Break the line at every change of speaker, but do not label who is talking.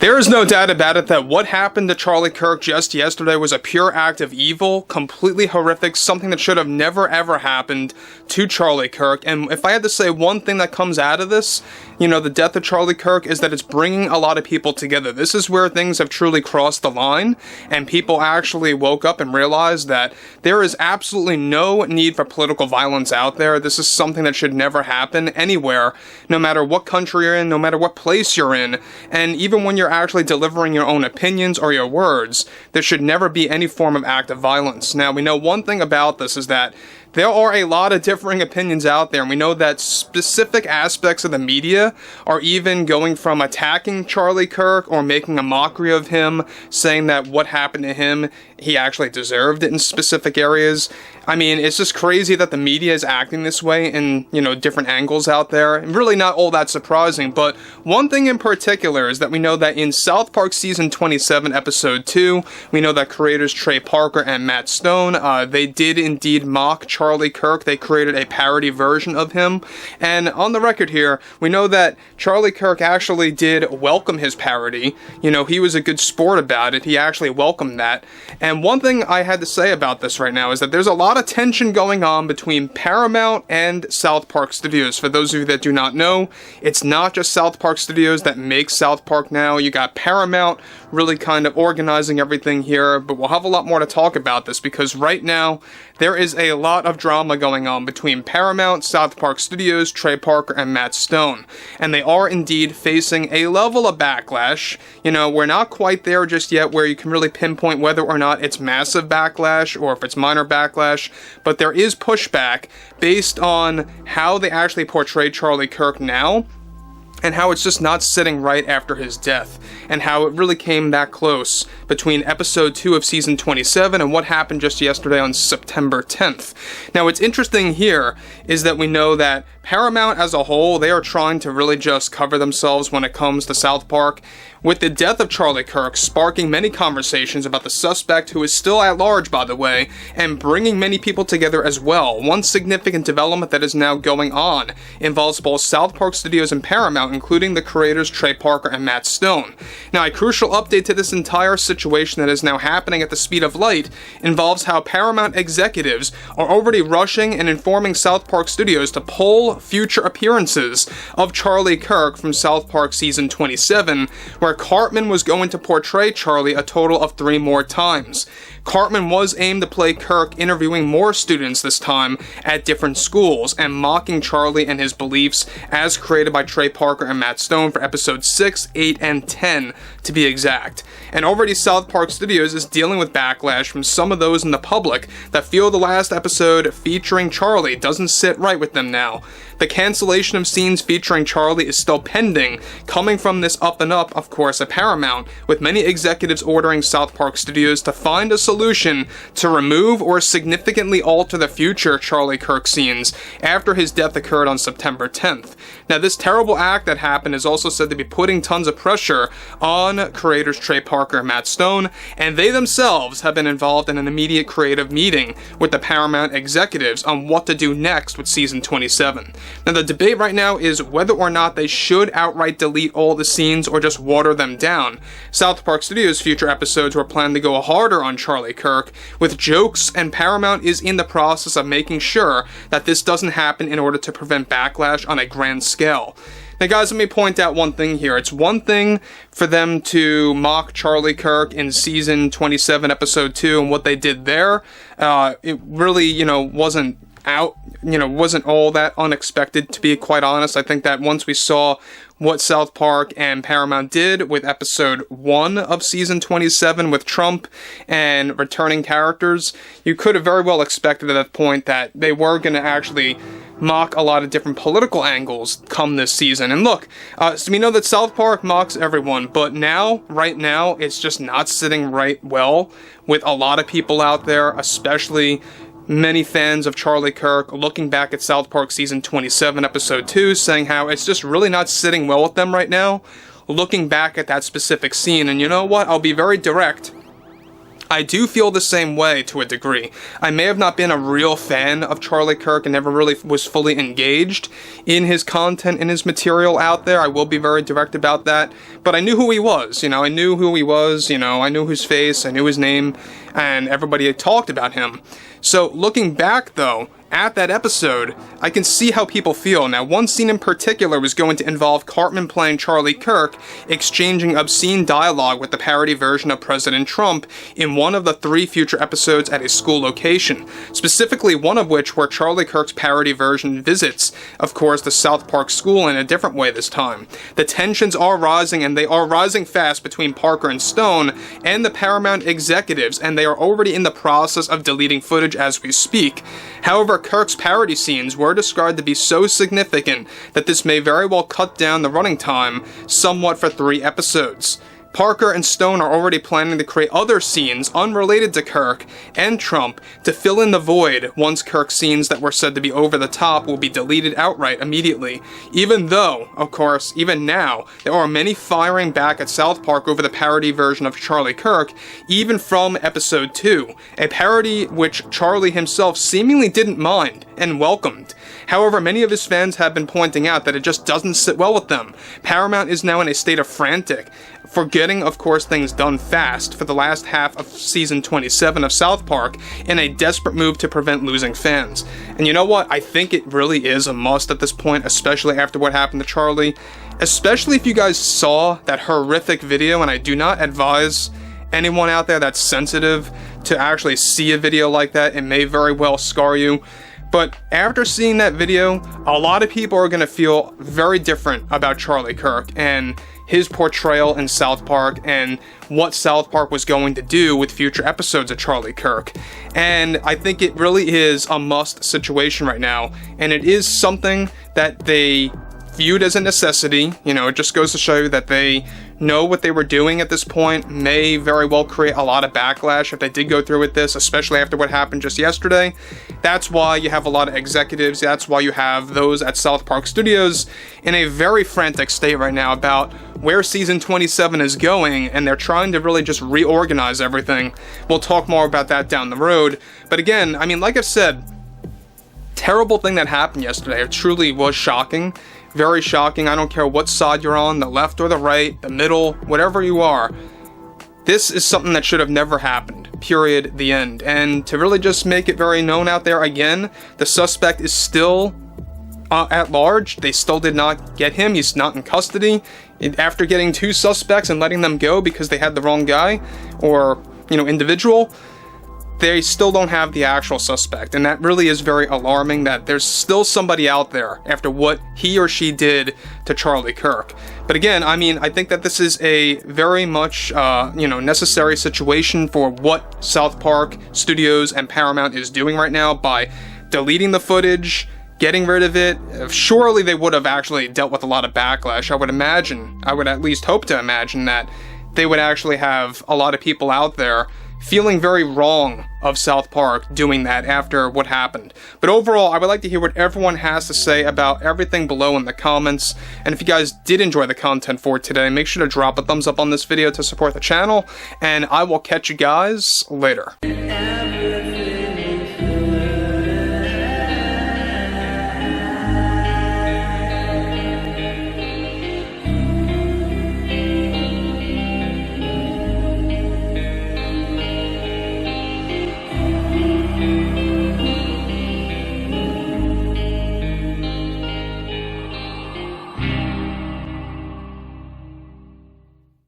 There is no doubt about it that what happened to Charlie Kirk just yesterday was a pure act of evil, completely horrific, something that should have never ever happened to Charlie Kirk. And if I had to say one thing that comes out of this, the death of Charlie Kirk, is that it's bringing a lot of people together. This is where things have truly crossed the line, and people actually woke up and realized that there is absolutely no need for political violence out there. This is something that should never happen anywhere, no matter what country you're in, no matter what place you're in, and even when you're actually delivering your own opinions or your words, there should never be any form of act of violence. Now, we know one thing about this is that there are a lot of differing opinions out there, and we know that specific aspects of the media are even going from attacking Charlie Kirk or making a mockery of him, saying that what happened to him, he actually deserved it in specific areas. I mean, it's just crazy that the media is acting this way in, different angles out there, and really not all that surprising. But one thing in particular is that we know that in South Park Season 27, Episode 2, we know that creators Trey Parker and Matt Stone, they did indeed mock Charlie Kirk. They created a parody version of him. And on the record here, we know that Charlie Kirk actually did welcome his parody. He was a good sport about it. He actually welcomed that. And one thing I had to say about this right now is that there's a lot of tension going on between Paramount and South Park Studios. For those of you that do not know, it's not just South Park Studios that makes South Park now. You got Paramount really kind of organizing everything here, but we'll have a lot more to talk about this because right now there is a lot of drama going on between Paramount, South Park Studios, Trey Parker, and Matt Stone. And they are indeed facing a level of backlash. We're not quite there just yet where you can really pinpoint whether or not it's massive backlash or if it's minor backlash, but there is pushback based on how they actually portray Charlie Kirk now, and how it's just not sitting right after his death, and how it really came that close between Episode 2 of Season 27 and what happened just yesterday on September 10th. Now, what's interesting here is that we know that Paramount as a whole, they are trying to really just cover themselves when it comes to South Park, with the death of Charlie Kirk sparking many conversations about the suspect, who is still at large, by the way, and bringing many people together as well. One significant development that is now going on involves both South Park Studios and Paramount, including the creators Trey Parker and Matt Stone. Now, a crucial update to this entire situation that is now happening at the speed of light involves how Paramount executives are already rushing and informing South Park Studios to pull future appearances of Charlie Kirk from South Park Season 27, where Cartman was going to portray Charlie a total of 3 more times. Cartman was aimed to play Kirk, interviewing more students this time at different schools and mocking Charlie and his beliefs as created by Trey Parker and Matt Stone for episodes 6, 8, and 10 to be exact. And already South Park Studios is dealing with backlash from some of those in the public that feel the last episode featuring Charlie doesn't sit right with them now. The cancellation of scenes featuring Charlie is still pending, coming from this up and up, of course, at Paramount, with many executives ordering South Park Studios to find a solution to remove or significantly alter the future Charlie Kirk scenes after his death occurred on September 10th. Now, this terrible act that happened is also said to be putting tons of pressure on creators Trey Parker and Matt Stone, and they themselves have been involved in an immediate creative meeting with the Paramount executives on what to do next with Season 27. Now, the debate right now is whether or not they should outright delete all the scenes or just water them down. South Park Studios' future episodes were planned to go harder on Charlie Kirk with jokes, and Paramount is in the process of making sure that this doesn't happen in order to prevent backlash on a grand scale. Now, guys, let me point out one thing here. It's one thing for them to mock Charlie Kirk in Season 27, Episode 2, and what they did there. It really, wasn't all that unexpected, to be quite honest. I think that once we saw what South Park and Paramount did with Episode 1 of Season 27 with Trump and returning characters, you could have very well expected at that point that they were going to actually mock a lot of different political angles come this season. And look, so we know that South Park mocks everyone, but right now, it's just not sitting right well with a lot of people out there, especially many fans of Charlie Kirk, looking back at South Park Season 27, Episode 2, saying how it's just really not sitting well with them right now, looking back at that specific scene. And you know what? I'll be very direct. I do feel the same way to a degree. I may have not been a real fan of Charlie Kirk and never really was fully engaged in his content, in his material out there. I will be very direct about that. But I knew who he was, I knew who he was, I knew his face, I knew his name, and everybody had talked about him. So looking back though, at that episode, I can see how people feel. Now, one scene in particular was going to involve Cartman playing Charlie Kirk, exchanging obscene dialogue with the parody version of President Trump in one of the 3 future episodes at a school location, specifically one of which where Charlie Kirk's parody version visits, of course, the South Park school in a different way this time. The tensions are rising, and they are rising fast between Parker and Stone and the Paramount executives, and they are already in the process of deleting footage as we speak. However, Kirk's parody scenes were described to be so significant that this may very well cut down the running time somewhat for 3 episodes. Parker and Stone are already planning to create other scenes unrelated to Kirk and Trump to fill in the void once Kirk's scenes that were said to be over the top will be deleted outright immediately. Even though, of course, even now, there are many firing back at South Park over the parody version of Charlie Kirk, even from episode 2, a parody which Charlie himself seemingly didn't mind and welcomed. However, many of his fans have been pointing out that it just doesn't sit well with them. Paramount is now in a state of frantic, for getting, of course, things done fast for the last half of season 27 of South Park in a desperate move to prevent losing fans. And you know what? I think it really is a must at this point, especially after what happened to Charlie. Especially if you guys saw that horrific video, and I do not advise anyone out there that's sensitive to actually see a video like that. It may very well scar you. But after seeing that video, a lot of people are going to feel very different about Charlie Kirk and his portrayal in South Park and what South Park was going to do with future episodes of Charlie Kirk. And I think it really is a must situation right now. And it is something that they viewed as a necessity. It just goes to show you that they know what they were doing at this point, may very well create a lot of backlash if they did go through with this, especially after what happened just yesterday. That's why you have a lot of executives, that's why you have those at South Park Studios in a very frantic state right now about where season 27 is going, and they're trying to really just reorganize everything. We'll talk more about that down the road. But again, like I've said, terrible thing that happened yesterday. It truly was shocking. Very shocking. I don't care what side you're on, the left or the right, the middle, whatever you are. This is something that should have never happened. Period. The end. And to really just make it very known out there again, the suspect is still at large. They still did not get him. He's not in custody. After getting 2 suspects and letting them go because they had the wrong guy or, individual, they still don't have the actual suspect, and that really is very alarming that there's still somebody out there after what he or she did to Charlie Kirk. But again, I think that this is a very much, necessary situation for what South Park Studios and Paramount is doing right now by deleting the footage, getting rid of it. Surely they would have actually dealt with a lot of backlash. I would at least hope to imagine that they would actually have a lot of people out there feeling very wrong of South Park doing that after what happened. But overall, I would like to hear what everyone has to say about everything below in the comments. And if you guys did enjoy the content for today, make sure to drop a thumbs up on this video to support the channel, and I will catch you guys later.